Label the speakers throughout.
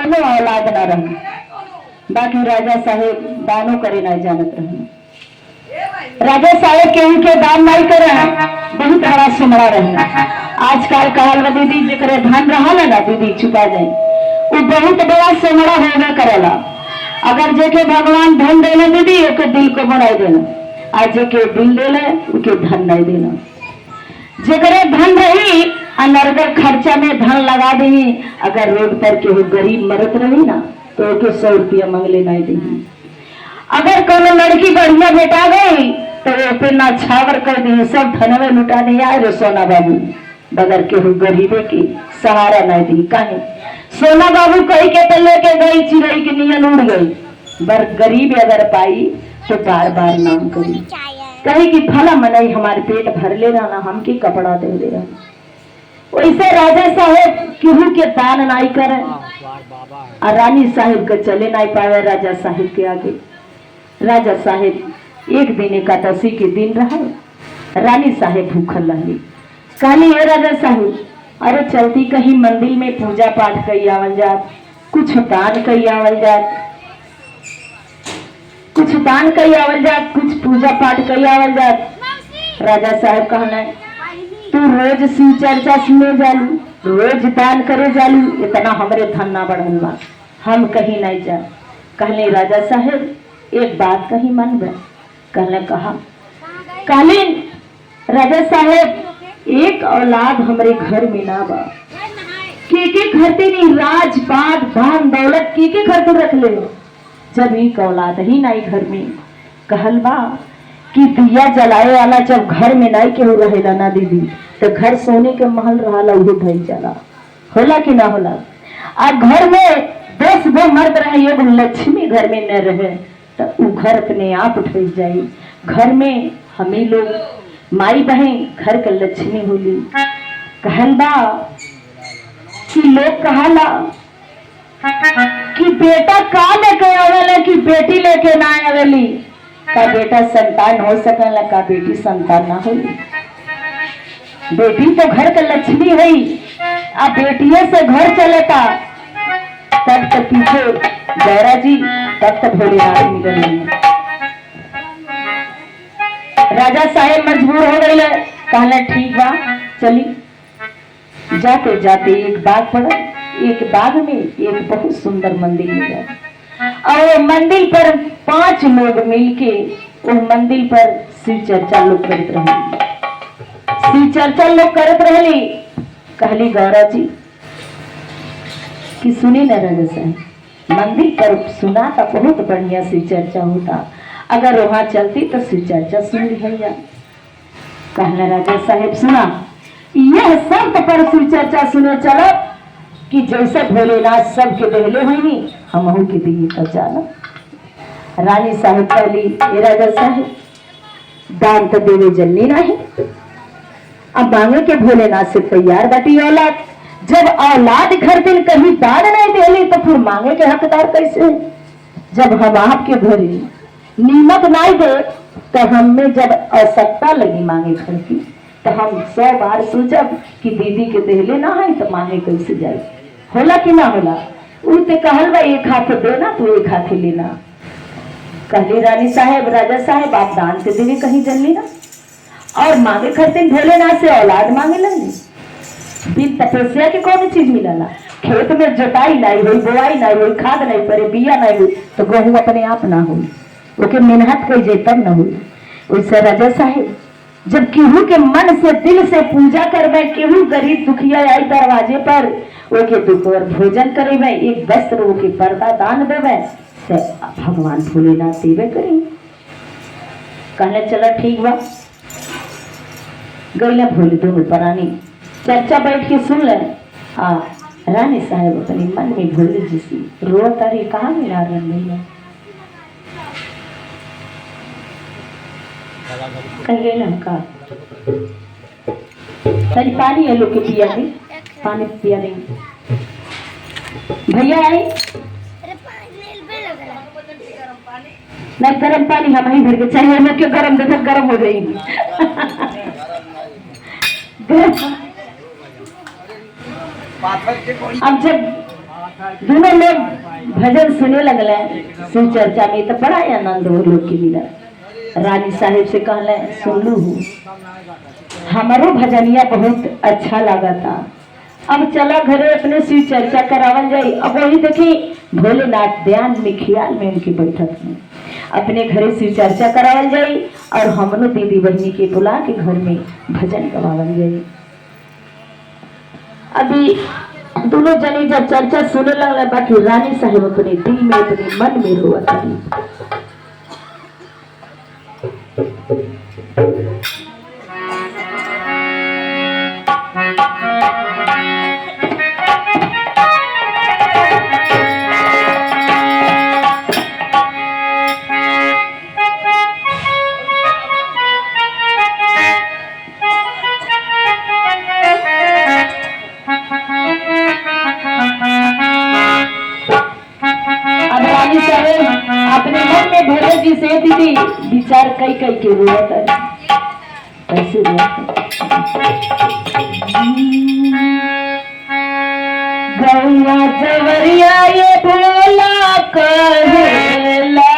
Speaker 1: कोनो औलाद न रही, बाकी राजा साहेब दानो करे ना जानत रहे। राजा साहेब केहू के दान नहीं करे, बहुत बड़ा सुमरा रहे। आजकल कहल बा दीदी जेकरे धन रहा ना दीदी चुका जाए, वो बहुत बड़ा सुमरा होगा करेला। अगर जेके भगवान धन देना दीदी ओके दिल को बनाई देना, आज जेके दिल देना उके धन नहीं देना। जेकरे धन रही अनर्गल खर्चा में धन लगा दी, अगर रोड पर केहू गरीब मरत रही ना तो ओके 100 रुपया मंगले नहीं दी। अगर कोनो लड़की बढ़िया बेटा गई तो वो पे ना छावर कर दी, सब धनवे लुटा दी। आए रे सोना बाबू, बगैर केहू गरीबे की सहारा नहीं दी। कहे सोना बाबू कही के तो लेके गई चिड़ई के नियन उड़ गई, बर गरीब अगर पाई तो बार बार नाम करी, कही कि भला मनई हमारे पेट भर ले रहा ना, हमके कपड़ा दे दे रहा। वैसे राजा साहेब केहू के दान नहीं करे और रानी साहेब के चले नहीं पावे राजा साहेब के आगे। राजा साहेब एक दिन एकादशी के दिन रहा, रानी साहेब भूखल रही। कहली हे राजा साहेब, अरे चलती कहीं मंदिर में पूजा पाठ कई आवल जात, कुछ दान कई आवल जात, कुछ दान कई आवल जात, कुछ पूजा पाठ कई आवल जात। राजा साहेब कहना तू रोज शिव चर्चा सुने जालू, रोज दान करे जालू, इतना हमरे धन ना बढ़ल बा, हम कहीं नहीं जा। कहले राजा साहेब एक बात कही मन बा। कहले कहा, कहले राजा साहेब एक औलाद हमरे घर में ना बा, के खरते नहीं राजपाट धान दौलत के खरते रख ले, जब एक औलाद ही नहीं घर में। कहल बा कि दिया जलाए वाला जब घर में नहीं केहू रहेला ना दीदी तो घर सोने के महल रहा उहे ढल जाला, होला कि ना होला। आ घर में 10 गो मर्द रहे, एगो लक्ष्मी घर में न रहे तो उ घर अपने आप उठ जाई। घर में हमें लोग माई बहन घर के लक्ष्मी होली। कहल बा कि लोग कहाला कि बेटा का लेके आवेला कि बेटी लेके ना आवेली, का बेटा संतान हो सकला का बेटी संतान ना होली। बेटी तो घर के लक्ष्मी है, आ बेटिए से घर चलेता। तब तक पीछे गौरा जी, तब तक भोलेनाथ मिल रही। राजा साहेब मजबूर हो गए, कहला ठीक बा चली। जाते जाते एक बाग पड़ा, एक बाग में एक बहुत सुंदर मंदिर मिला और मंदिर पर 5 लोग मिलके वो मंदिर पर शिव चर्चा लोग करत रहे। शिव चर्चा लोग करत रहली। कहली गौरा जी कि सुनी न राजा साहब, मंदिर पर सुना था बहुत बढ़िया शिव चर्चा होता, अगर वहां चलती तो शिव चर्चा सुन लिया। कहला राजा साहेब सुना, यह शर्त पर शिव चर्चा सुने चलो कि जैसे भोलेनाथ सबके देहले हुई हम के दिए तो जाना। रानी साहब कहली ये राजा साहब दान तो देवे जल्दी नहीं, अब मांगे के भोलेनाथ से तैयार बाटी औलाद। जब औलाद घर दिन कहीं दान नहीं देली तो फिर मांगे के हकदार कैसे? जब हम आपके घरे नीमक नहीं दे तो हमें जब आवश्यकता लगी मांगे घर की तो हम 100 बार सोचब कि दीदी के देहले ना है तो मांगे कैसे जाए, होला कि ना होला। उते कहल बा एक हाथ देना तो एक हाथ लेना। कहली रानी साहेब राजा साहेब आप दान से देवे कहीं जल्दी ना, और मांगे खरते भोलेनाथ से औलाद मांगे लगी। बिन तपस्या के कौन चीज मिलला? खेत में जोताई नहीं हुई, बोआई नहीं हुई, खाद नहीं पड़े, बिया नहीं हुई तो गेहूं अपने आप ना हुई, ओके मेहनत कई जे तब न हुई। वैसे राजा साहेब जब केहू के मन से दिल से पूजा करवे, केहू गरीब दुखिया आई दरवाजे पर ओके दोपहर भोजन करेवे, एक वस्त्र ओके पर्दा दान देवे से भगवान भोलेनाथ देवे करी। कहले चला ठीक बा। गईला भोले दोनों प्राणी चर्चा बैठ के सुन ले। रानी साहेब अपने मन में भोले जी सी रो तारी, कहाँ मिला रही कहिए ना का पानी है लोग के पिया दे, पानी पिया देंगे भैया आई नहीं गर्म पानी हम ही भर के चाहिए लोग के गर्म देखो गर्म हो जाएगी। अब जब दोनों लोग भजन सुने लगल, शिव चर्चा में तो बड़ा आनंद हो लोग के मिला। रानी साहेब से कहले सुनलू हमारो भजनिया बहुत अच्छा लगा था, अब चला घरे अपने शिव चर्चा करावल जाई। अब वही देखी भोलेनाथ ध्यान में ख्याल में उनकी बैठक में अपने घरे शिव चर्चा करावल जाई और हमनो दीदी बहनी के बुला के घर में भजन गवावल जाई। अभी दोनों जनी जब चर्चा सुने लगला, बाकी रानी साहब अपने दिल में अपने मन में रोवत रही। अपने मन में भोले जी से दीदी विचार कई कई के रोवत है, कैसे गौया जवरिया ये भोला कहेला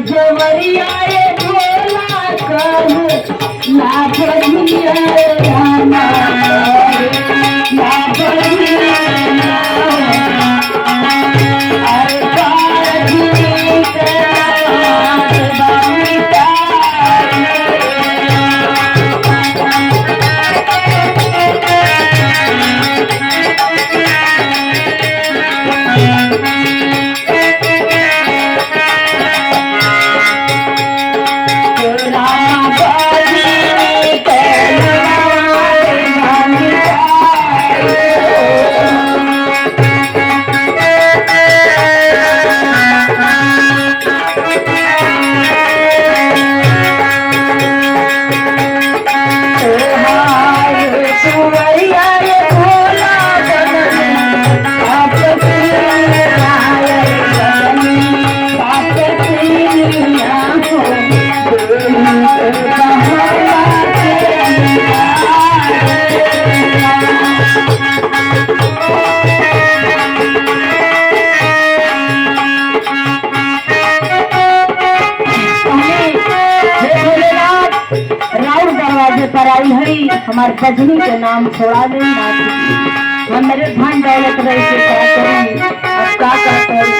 Speaker 1: जवरिया ये भोला कहला बधिया रामा ला बधिया अरे बाजी पर आई हरी हमारे बजनी के नाम छोड़ा दे हम मेरे धन दौलत रही से क्या करेंगे, अब क्या करते हैं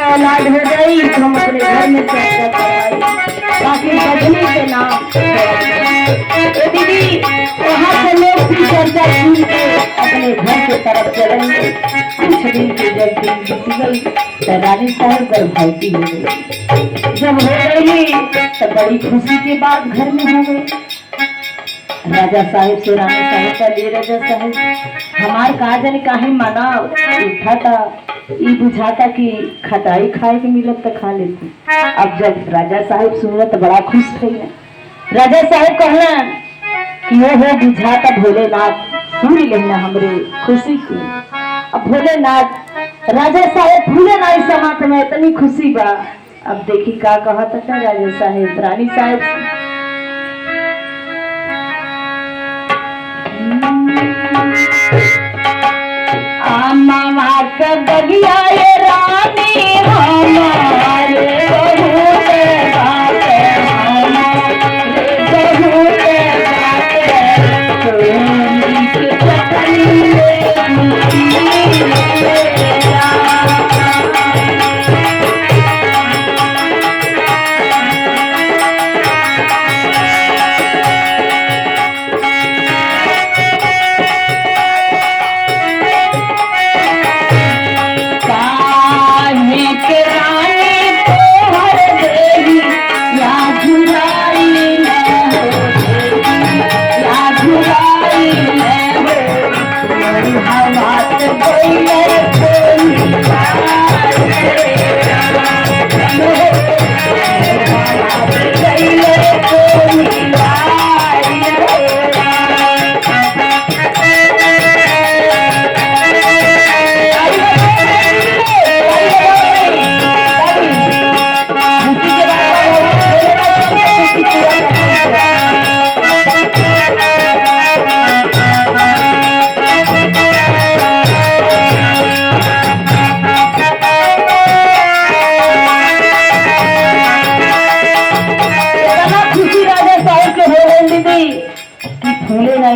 Speaker 1: औलाद हो गई तो हम अपने घर में चर्चा कराई, बाकी बजनी के नाम दीदी वहाँ से लोग भी चर्चा सुन के अपने घर के तरफ चलेंगे। कुछ दिन के जब दिन बीत गई तो रानी साहब गर्भवती हो गई। जब हो गई तो बड़ी खुशी के बाद घर में हो गई। राजा साहेब से रानी साहेब का ले राजा साहेब हमार काजन काहे माना उठा था, ये बुझाता कि खटाई खाए के मिलत तो खा लेती। अब जब राजा साहेब सुनल तो बड़ा खुश थे। राजा साहेब कहला कि वो हो बुझाता भोलेनाथ सुन लेना हमरे खुशी की। अब भोलेनाथ राजा साहेब भूले ना इस समात में इतनी खुशी बा। अब देखी का कहा था राजा साहेब रानी साहेब बगिया रानी हमारे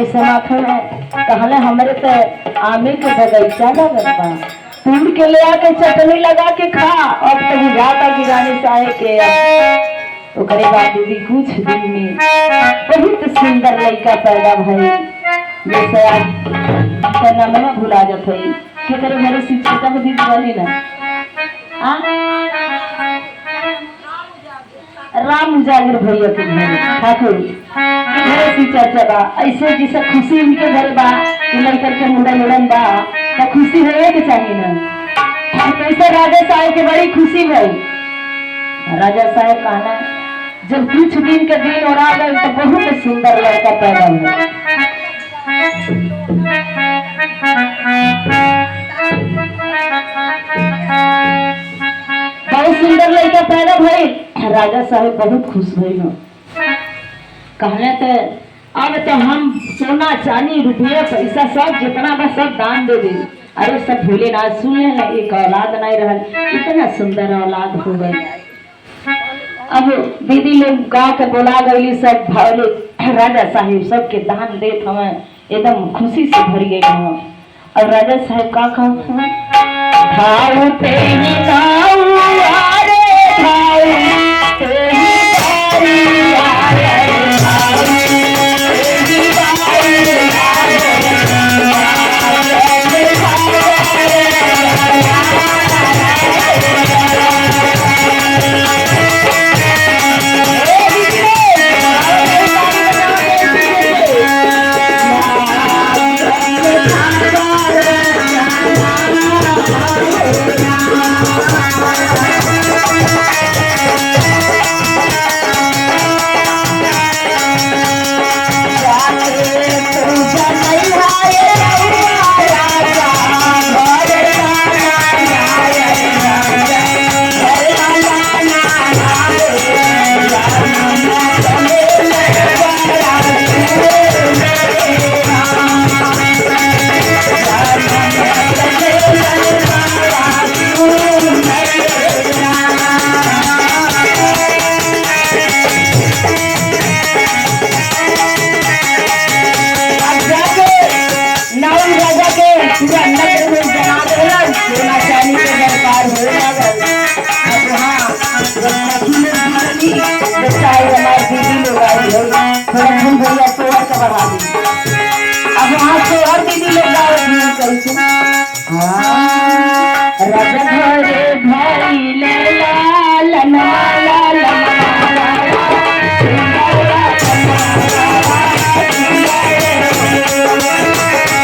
Speaker 1: कैसे माथे में कहले हमरे तो आमे के बगीचा लगत बा, तोड़ के ले आके चटनी लगा के खा। अब तो बुझाता कि रानी साहे के ओकरे बाद दीदी कुछ दिन में बहुत सुंदर लड़का पैदा भई। जैसे आज नाम भुला जात है के तेरे घरे शिक्षिका में दीदी बनी ना राम उजागर भैया के घर ठाकुर घरे से चर्चा बा। ऐसे जैसे खुशी उनके घर बा कि लड़कर के मुंडन उड़न बा तो खुशी होए के चाहिए ना। कैसे राजा साहब के बड़ी खुशी भई। राजा साहब कहना जब कुछ दिन के दिन और आ गए तो बहुत सुंदर लड़का पैदा हुआ। बहुत सुंदर लड़का पैदा भई। राजा साहब बहुत खुश भइल। कहले तो अब तो हम सोना चांदी रुपया पैसा सब जितना बा सब दान दे दे। अरे सब भूले ना सुन ले एक औलाद नहीं रहल, इतना सुंदर औलाद हो गई। अब दीदी लोग गाँव के बोला गई सब भावले राजा साहब सबके दान देत हमें एकदम खुशी से भर गए। और राजा साहब का कहा भाव पे ही भाव आरे भाव पे ही अब वहाँ से और दीदी लोग राजा घरे भाई लाल